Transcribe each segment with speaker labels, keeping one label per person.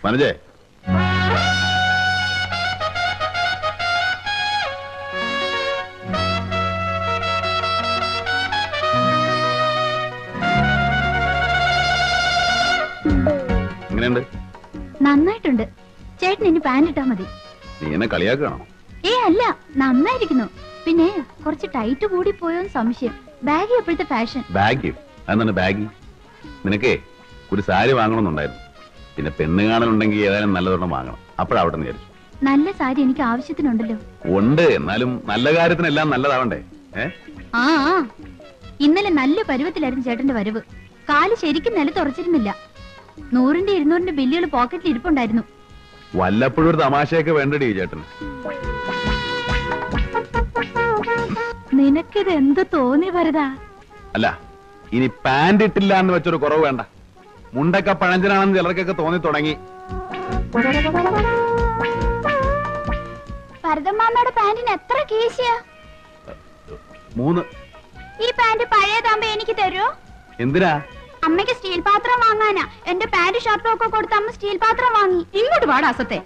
Speaker 1: മനജേ, എങ്ങനെയുണ്ട്?
Speaker 2: നന്നായിട്ടുണ്ട്. ചേട്ടൻ ഇനി പാന്റ് ഇട്ടാ മതി.
Speaker 1: നീ എന്നെ കളിയാക്കണോ?
Speaker 2: അല്ല, നന്നായിരിക്കുന്നു. പിന്നെ കുറച്ച് ടൈറ്റ് കൂടി പോയോന്ന് സംശയം. ബാഗി എപ്പോഴത്തെ ഫാഷൻ?
Speaker 1: ബാഗി? അതെന്താണ് ബാഗി? നിനക്കേ ഒരു സാരി വാങ്ങണമെന്നുണ്ടായിരുന്നു. പിന്നെ പെണ്ണ് കാണലുണ്ടെങ്കിൽ ഏതായാലും നല്ലതൊരെണ്ണം വാങ്ങണം. അപ്പോഴവിടെ വിചാരിച്ചു.
Speaker 2: നല്ല സാരി എനിക്ക് ആവശ്യത്തിനുണ്ടല്ലോ.
Speaker 1: ഉണ്ട്, എന്നാലും നല്ല കാര്യത്തിനെല്ലാം നല്ലതാവണ്ടേ?
Speaker 2: ആ, ഇന്നലെ നല്ല പരുവത്തിലായിരുന്നു ചേട്ടന്റെ വരവ്. കാല് ശരിക്കും നിലത്തുറച്ചിരുന്നില്ല. 100ന്റെ 200ന്റെ ബില്ലുകൾ പോക്കറ്റിൽ ഇരിപ്പുണ്ടായിരുന്നു.
Speaker 1: വല്ലപ്പോഴും ഒരു തമാശയൊക്കെ വേണ്ടടി ചേട്ടന്.
Speaker 2: നിനക്കിത് എന്ത് തോന്നി വരതാ?
Speaker 1: അല്ല, ഇനി പാന്റ് ഇട്ടില്ല എന്ന് വെച്ചൊരു കുറവ് വേണ്ട. മുണ്ടൊക്കെ പഴഞ്ചനാണെന്ന് ചിലർക്കൊക്കെ തോന്നി തുടങ്ങി.
Speaker 2: ഭരതമ്മാമ്മയുടെ പാന്റിന് എത്ര കീശയാ?
Speaker 1: 3.
Speaker 2: ഈ പാന്റ് പഴയതാകുമ്പോ എനിക്ക് തരുമോ?
Speaker 1: എന്തിനാ?
Speaker 2: അമ്മയ്ക്ക് സ്റ്റീൽ പാത്രം വാങ്ങാനാ. എന്റെ പാന്റ് ഷർട്ടും ഒക്കെ കൊടുത്ത് അമ്മ സ്റ്റീൽ പാത്രം വാങ്ങി. ഇങ്ങോട്ട് പാടാ അസത്തെ.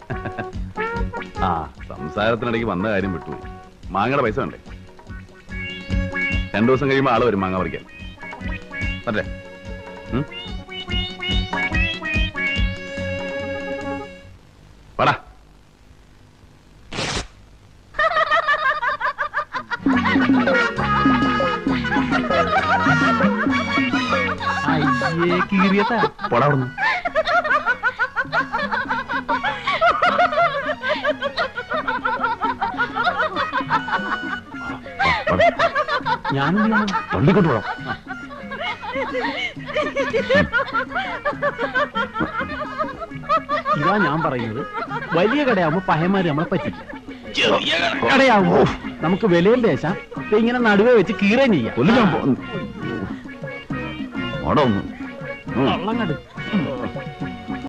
Speaker 1: ആ, സംസാരത്തിനിടയ്ക്ക് വന്ന കാര്യം വിട്ടുപോയി. മാങ്ങയുടെ പൈസ വേണ്ടേ? 2 ദിവസം കഴിയുമ്പോൾ ആള് വരും മാങ്ങ പറിക്കാൻ. അല്ലേ? പടാ. പൊടാവുന്നു. ഞാനും വണ്ടിക്കൊണ്ട് പോടാം.
Speaker 3: ഇതാ ഞാൻ പറയുന്നത്, വലിയ കടയാവുമ്പോ പഹയന്മാര് നമ്മളെ പറ്റില്ല. കടയാവുമ്പോ നമുക്ക് വിലയും പേശാം. ഇങ്ങനെ നടുവേ വെച്ച് കീറുകയും ചെയ്യാം.
Speaker 1: കൊല്ലിക്കാൻ
Speaker 3: വള്ളം കണ്ടു.